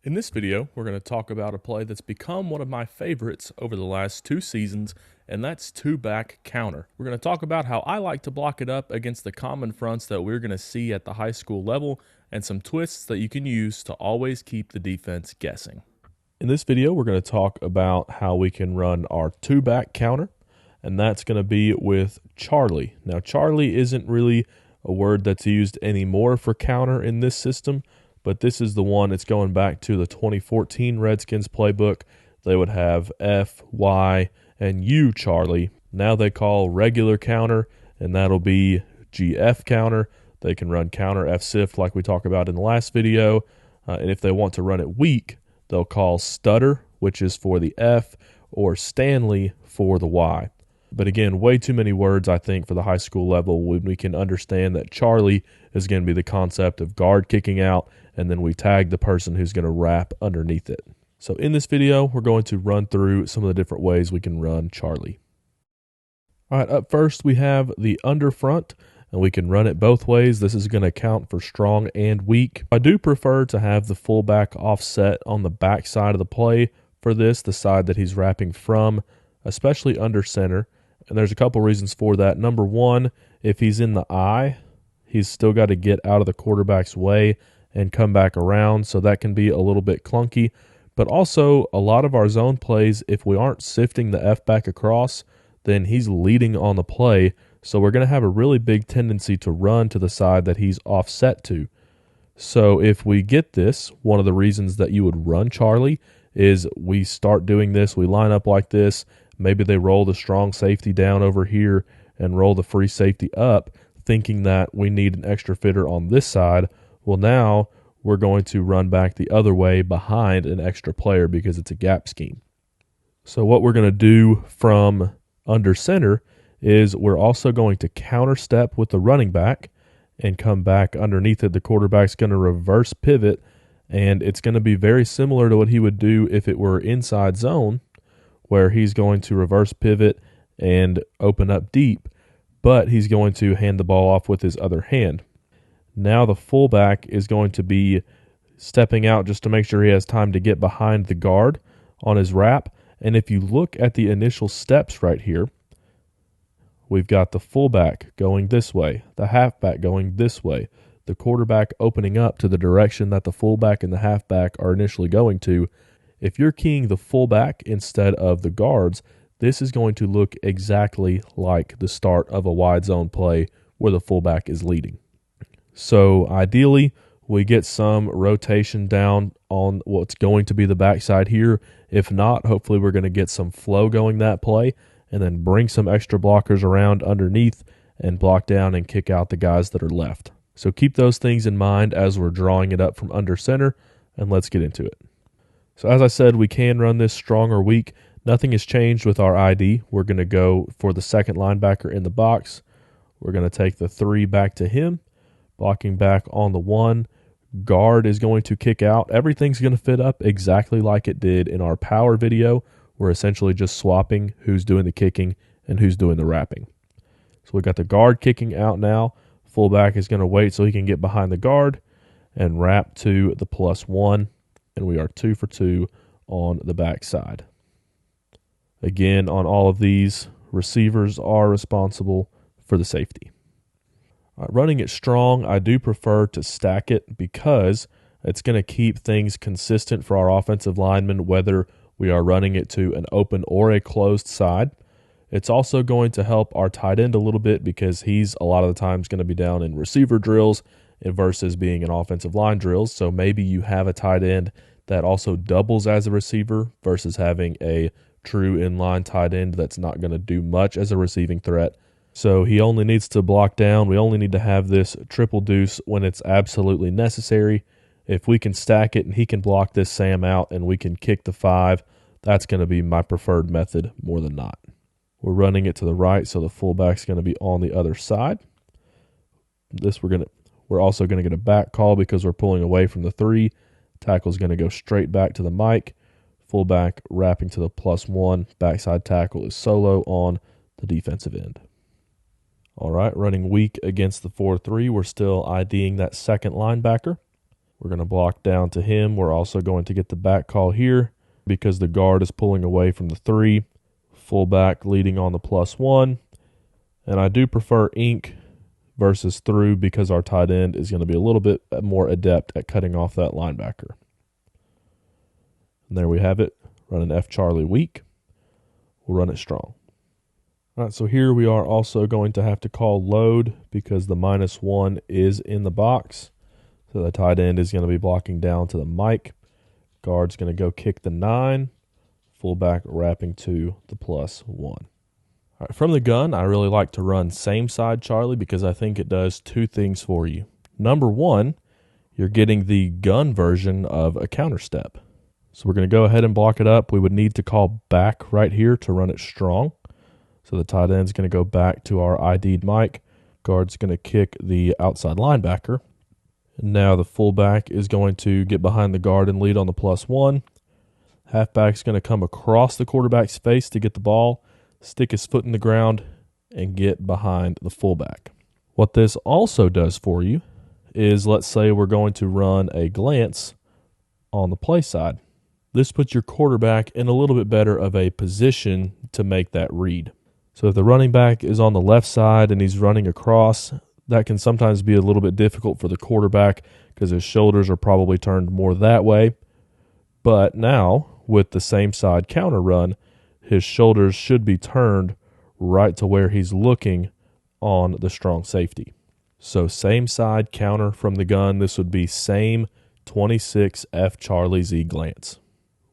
In this video, we're going to talk about a play that's become one of my favorites over the last 2 seasons, and that's two-back counter. We're going to talk about how I like to block it up against the common fronts that we're going to see at the high school level, and some twists that you can use to always keep the defense guessing. In this video, we're going to talk about how we can run our two-back counter, and that's going to be with Charlie. Now, Charlie isn't really a word that's used anymore for counter in this system, but this is the one. It's going back to the 2014 Redskins playbook. They would have F, Y, and U Charlie. Now they call regular counter, and that'll be GF counter. They can run counter F sift like we talked about in the last video. And if they want to run it weak, they'll call stutter, which is for the F, or Stanley for the Y. But again, way too many words, I think, for the high school level when we can understand that Charlie is going to be the concept of guard kicking out, and then we tag the person who's going to wrap underneath it. So in this video, we're going to run through some of the different ways we can run Charlie. All right, up first we have the under front, and we can run it both ways. This is going to count for strong and weak. I do prefer to have the fullback offset on the back side of the play for this, the side that he's wrapping from, especially under center. And there's a couple reasons for that. Number one, if he's in the eye, he's still got to get out of the quarterback's way and come back around, so that can be a little bit clunky. But also, a lot of our zone plays, if we aren't sifting the F back across, then he's leading on the play, so we're going to have a really big tendency to run to the side that he's offset to. So if we get this, one of the reasons that you would run Charlie is we start doing this, we line up like this, maybe they roll the strong safety down over here and roll the free safety up, thinking that we need an extra fitter on this side. Well, now we're going to run back the other way behind an extra player because it's a gap scheme. So what we're going to do from under center is we're also going to counter step with the running back and come back underneath it. The quarterback's going to reverse pivot, and it's going to be very similar to what he would do if it were inside zone, where he's going to reverse pivot and open up deep, but he's going to hand the ball off with his other hand. Now the fullback is going to be stepping out just to make sure he has time to get behind the guard on his wrap. And if you look at the initial steps right here, we've got the fullback going this way, the halfback going this way, the quarterback opening up to the direction that the fullback and the halfback are initially going to. If you're keying the fullback instead of the guards, this is going to look exactly like the start of a wide zone play where the fullback is leading. So ideally, we get some rotation down on what's going to be the backside here. If not, hopefully we're going to get some flow going that play and then bring some extra blockers around underneath and block down and kick out the guys that are left. So keep those things in mind as we're drawing it up from under center, and let's get into it. So as I said, we can run this strong or weak. Nothing has changed with our ID. We're going to go for the second linebacker in the box. We're going to take the 3 back to him. Blocking back on the 1. Guard is going to kick out. Everything's going to fit up exactly like it did in our power video. We're essentially just swapping who's doing the kicking and who's doing the wrapping. So we got the guard kicking out now. Fullback is going to wait so he can get behind the guard and wrap to the +1. And we are 2 for 2 on the backside. Again, on all of these, receivers are responsible for the safety. Running it strong, I do prefer to stack it because it's going to keep things consistent for our offensive linemen, whether we are running it to an open or a closed side. It's also going to help our tight end a little bit because he's a lot of the times going to be down in receiver drills versus being in offensive line drills. So maybe you have a tight end that also doubles as a receiver versus having a true inline tight end that's not going to do much as a receiving threat. So he only needs to block down. We only need to have this triple deuce when it's absolutely necessary. If we can stack it and he can block this Sam out and we can kick the 5, that's going to be my preferred method more than not. We're running it to the right, so the fullback's going to be on the other side. We're also going to get a back call because we're pulling away from the 3. Tackle's going to go straight back to the mic. Fullback wrapping to the +1. Backside tackle is solo on the defensive end. All right, running weak against the 4-3. We're still IDing that second linebacker. We're going to block down to him. We're also going to get the back call here because the guard is pulling away from the 3. Fullback leading on the +1. And I do prefer ink versus through because our tight end is going to be a little bit more adept at cutting off that linebacker. And there we have it. Run an F Charlie weak. We'll run it strong. All right, so here we are also going to have to call load because the -1 is in the box. So the tight end is going to be blocking down to the Mike. Guard's going to go kick the 9. Fullback wrapping to the +1. All right, from the gun, I really like to run same side Charlie because I think it does 2 things for you. Number 1, you're getting the gun version of a counter step. So we're going to go ahead and block it up. We would need to call back right here to run it strong. So the tight end's going to go back to our ID'd Mike. Guard's going to kick the outside linebacker. And now the fullback is going to get behind the guard and lead on the +1. Halfback's going to come across the quarterback's face to get the ball, stick his foot in the ground, and get behind the fullback. What this also does for you is, let's say we're going to run a glance on the play side. This puts your quarterback in a little bit better of a position to make that read. So if the running back is on the left side and he's running across, that can sometimes be a little bit difficult for the quarterback because his shoulders are probably turned more that way. But now, with the same side counter run, his shoulders should be turned right to where he's looking on the strong safety. So same side counter from the gun. This would be same 26 F Charlie Z glance.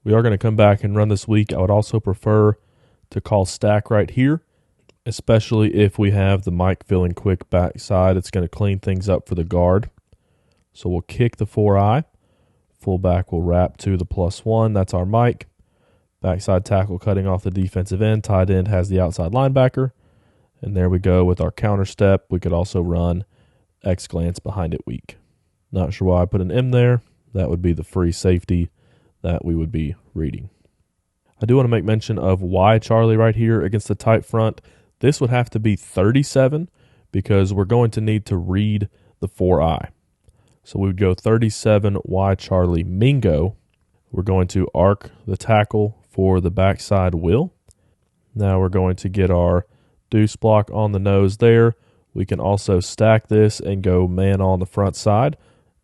We are going to come back and run this week. I would also prefer to call stack right here, especially if we have the Mike filling quick backside. It's going to clean things up for the guard. So we'll kick the 4-eye. Fullback will wrap to the +1. That's our Mike. Backside tackle cutting off the defensive end. Tight end has the outside linebacker. And there we go with our counter step. We could also run X glance behind it weak. Not sure why I put an M there. That would be the free safety that we would be reading. I do want to make mention of Y Charlie right here against the tight front. This would have to be 37 because we're going to need to read the 4-eye. So we would go 37 Y Charlie Mingo. We're going to arc the tackle for the backside will. Now we're going to get our deuce block on the nose there. We can also stack this and go man on the front side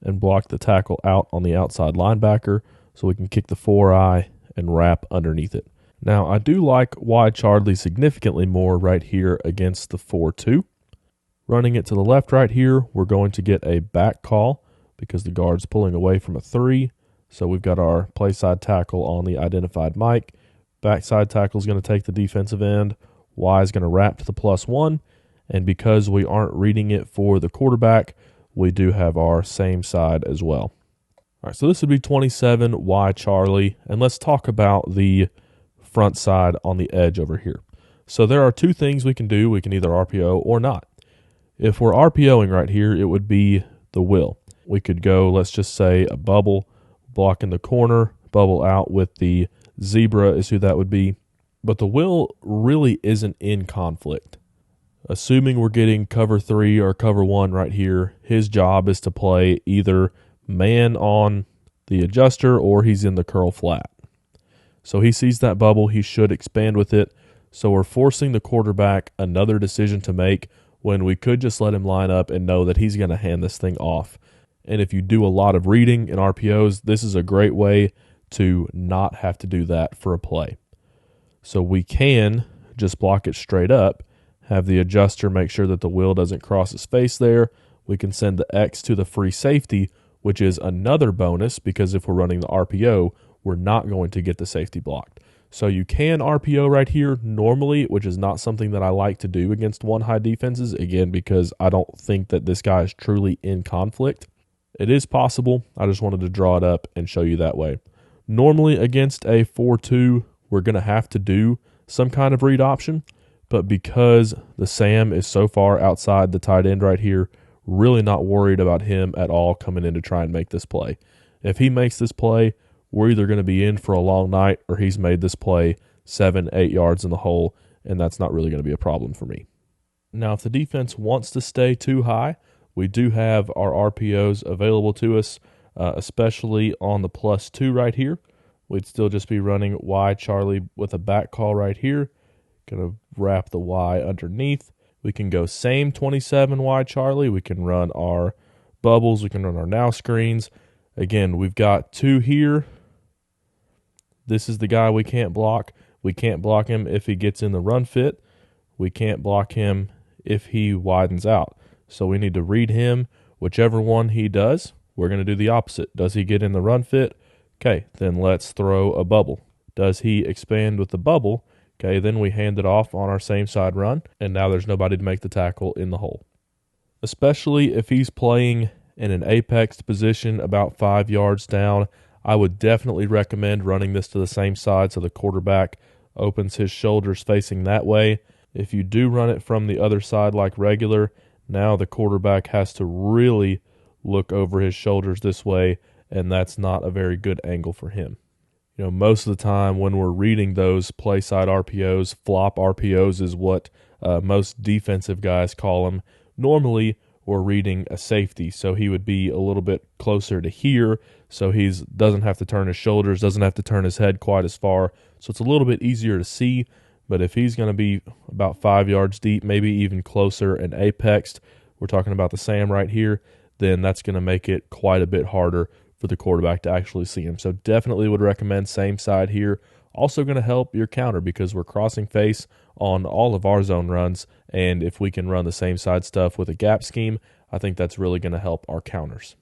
and block the tackle out on the outside linebacker so we can kick the 4-eye and wrap underneath it. Now I do like Y Charlie significantly more right here against the 4-2. Running it to the left right here, we're going to get a back call because the guard's pulling away from a 3. So we've got our play side tackle on the identified Mike. Backside tackle is going to take the defensive end. Y is going to wrap to the +1. And because we aren't reading it for the quarterback, we do have our same side as well. All right, so this would be 27 Y Charlie. And let's talk about the front side on the edge over here. So there are 2 things we can do. We can either RPO or not. If we're RPOing right here, it would be the will. We could go, let's just say, a bubble, block in the corner, bubble out with the zebra is who that would be. But the will really isn't in conflict. Assuming we're getting cover 3 or cover 1 right here, his job is to play either man on the adjuster or he's in the curl flat. So he sees that bubble, he should expand with it. So we're forcing the quarterback another decision to make when we could just let him line up and know that he's going to hand this thing off. And if you do a lot of reading in RPOs, this is a great way to not have to do that for a play. So we can just block it straight up, have the adjuster make sure that the will doesn't cross his face there. We can send the X to the free safety, which is another bonus because if we're running the RPO, we're not going to get the safety blocked. So you can RPO right here normally, which is not something that I like to do against 1-high defenses, again, because I don't think that this guy is truly in conflict. It is possible. I just wanted to draw it up and show you that way. Normally against a 4-2, we're going to have to do some kind of read option, but because the Sam is so far outside the tight end right here, really not worried about him at all coming in to try and make this play. If he makes this play, we're either going to be in for a long night or he's made this play 7-8 yards in the hole, and that's not really going to be a problem for me. Now, if the defense wants to stay too high, we do have our RPOs available to us. especially on the +2 right here. We'd still just be running Y Charlie with a back call right here. Going to wrap the Y underneath. We can go same 27 Y Charlie. We can run our bubbles. We can run our now screens. Again, we've got 2 here. This is the guy we can't block. We can't block him if he gets in the run fit. We can't block him if he widens out. So we need to read him. Whichever one he does, we're going to do the opposite. Does he get in the run fit? Okay, then let's throw a bubble. Does he expand with the bubble? Okay, then we hand it off on our same side run, and now there's nobody to make the tackle in the hole. Especially if he's playing in an apex position about 5 yards down, I would definitely recommend running this to the same side so the quarterback opens his shoulders facing that way. If you do run it from the other side like regular, now the quarterback has to really look over his shoulders this way, and that's not a very good angle for him. You know, most of the time when we're reading those play side RPOs, flop RPOs is what most defensive guys call them. Normally, we're reading a safety, so he would be a little bit closer to here, so he doesn't have to turn his shoulders, doesn't have to turn his head quite as far, so it's a little bit easier to see. But if he's going to be about 5 yards deep, maybe even closer and apexed, we're talking about the Sam right here, then that's going to make it quite a bit harder for the quarterback to actually see him. So definitely would recommend same side here. Also going to help your counter because we're crossing face on all of our zone runs, and if we can run the same side stuff with a gap scheme, I think that's really going to help our counters.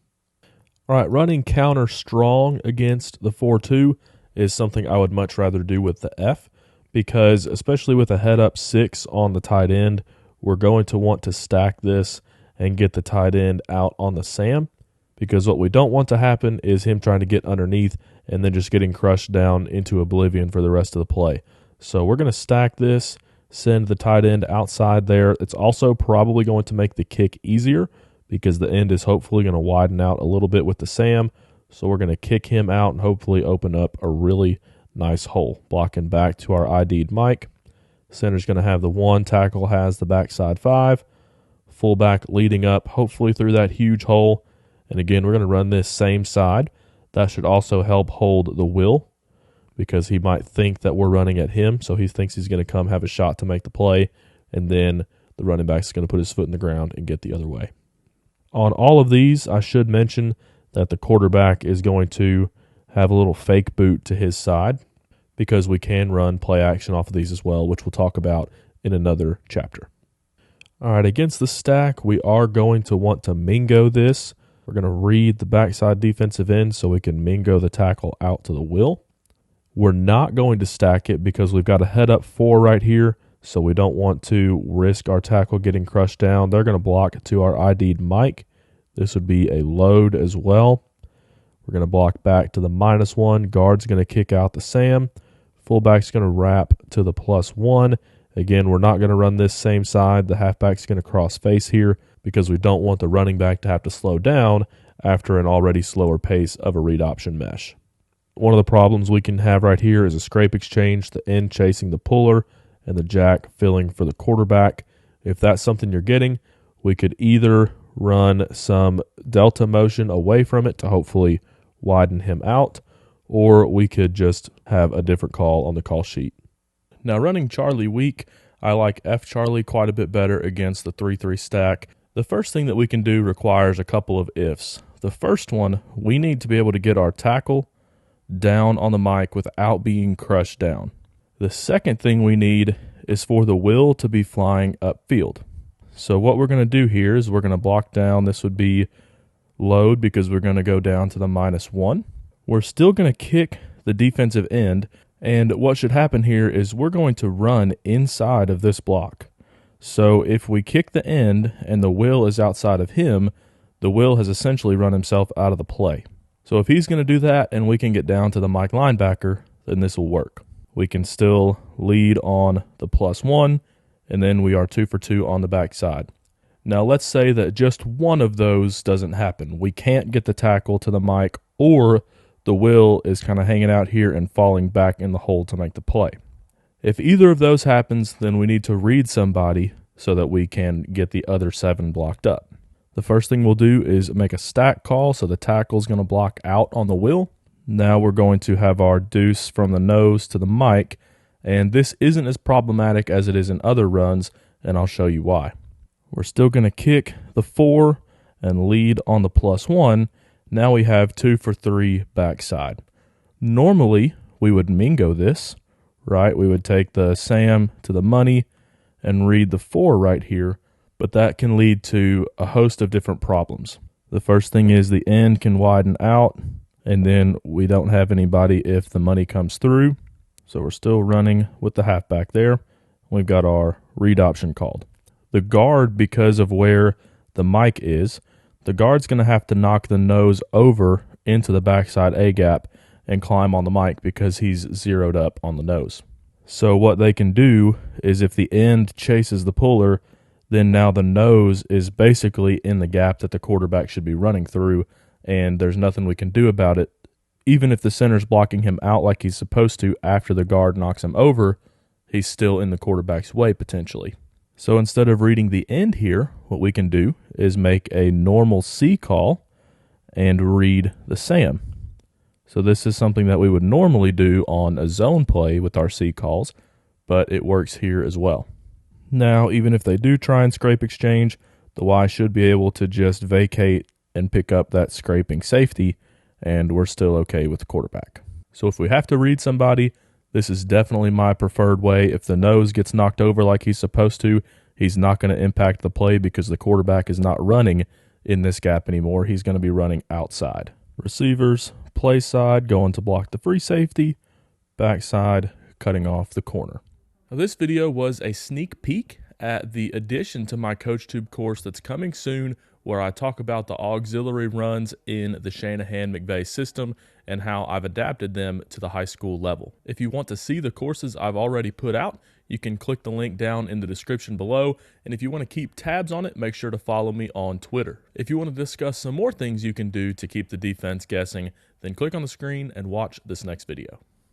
All right, running counter strong against the 4-2 is something I would much rather do with the F, because especially with a head-up 6 on the tight end, we're going to want to stack this and get the tight end out on the Sam, because what we don't want to happen is him trying to get underneath and then just getting crushed down into oblivion for the rest of the play. So we're going to stack this, send the tight end outside there. It's also probably going to make the kick easier because the end is hopefully going to widen out a little bit with the Sam. So we're going to kick him out and hopefully open up a really nice hole. Blocking back to our ID'd Mike. Center's going to have the 1, tackle has the backside 5. Fullback leading up hopefully through that huge hole. And again, we're going to run this same side. That should also help hold the will because he might think that we're running at him, so he thinks he's going to come have a shot to make the play, and then the running back is going to put his foot in the ground and get the other way. On all of these, I should mention that the quarterback is going to have a little fake boot to his side because we can run play action off of these as well, which we'll talk about in another chapter. All right, against the stack, we are going to want to mingo this. We're going to read the backside defensive end so we can mingo the tackle out to the will. We're not going to stack it because we've got a head up 4 right here, so we don't want to risk our tackle getting crushed down. They're going to block to our ID'd Mike. This would be a load as well. We're going to block back to the -1. Guard's going to kick out the Sam. Fullback's going to wrap to the +1. Again, we're not going to run this same side. The halfback's going to cross face here because we don't want the running back to have to slow down after an already slower pace of a read option mesh. One of the problems we can have right here is a scrape exchange, the end chasing the puller and the jack filling for the quarterback. If that's something you're getting, we could either run some delta motion away from it to hopefully widen him out, or we could just have a different call on the call sheet. Now, running Charlie weak, I like F Charlie quite a bit better against the 3-3 stack. The first thing that we can do requires a couple of ifs. The first one, we need to be able to get our tackle down on the mic without being crushed down. The second thing we need is for the will to be flying upfield. So what we're going to do here is we're going to block down. This would be load because we're going to go down to the -1. We're still going to kick the defensive end, and what should happen here is we're going to run inside of this block. So if we kick the end and the will is outside of him, the will has essentially run himself out of the play. So if he's going to do that and we can get down to the Mike linebacker, then this will work. We can still lead on the +1, and then we are 2 for 2 on the backside. Now let's say that just one of those doesn't happen. We can't get the tackle to the Mike, or the will is kind of hanging out here and falling back in the hole to make the play. If either of those happens, then we need to read somebody so that we can get the other 7 blocked up. The first thing we'll do is make a stack call, so the tackle is going to block out on the wheel. Now we're going to have our deuce from the nose to the mic, and this isn't as problematic as it is in other runs, and I'll show you why. We're still going to kick the 4 and lead on the +1. Now we have 2 for 3 backside. Normally, we would mingo this, right? We would take the Sam to the money and read the 4 right here, but that can lead to a host of different problems. The first thing is the end can widen out, and then we don't have anybody if the money comes through. So we're still running with the halfback there. We've got our read option called. The guard, because of where the mic is, the guard's going to have to knock the nose over into the backside A gap and climb on the mic because he's zeroed up on the nose. So what they can do is if the end chases the puller, then now the nose is basically in the gap that the quarterback should be running through, and there's nothing we can do about it. Even if the center's blocking him out like he's supposed to after the guard knocks him over, he's still in the quarterback's way potentially. So instead of reading the end here, what we can do is make a normal C call and read the Sam. So this is something that we would normally do on a zone play with our C calls, but it works here as well. Now, even if they do try and scrape exchange, the Y should be able to just vacate and pick up that scraping safety, and we're still okay with the quarterback. So if we have to read somebody, this is definitely my preferred way. If the nose gets knocked over like he's supposed to, he's not going to impact the play because the quarterback is not running in this gap anymore. He's going to be running outside. Receivers, play side, going to block the free safety, backside, cutting off the corner. Now, this video was a sneak peek at the addition to my CoachTube course that's coming soon, where I talk about the auxiliary runs in the Shanahan-McVay system and how I've adapted them to the high school level. If you want to see the courses I've already put out, you can click the link down in the description below, and if you want to keep tabs on it, make sure to follow me on Twitter. If you want to discuss some more things you can do to keep the defense guessing, then click on the screen and watch this next video.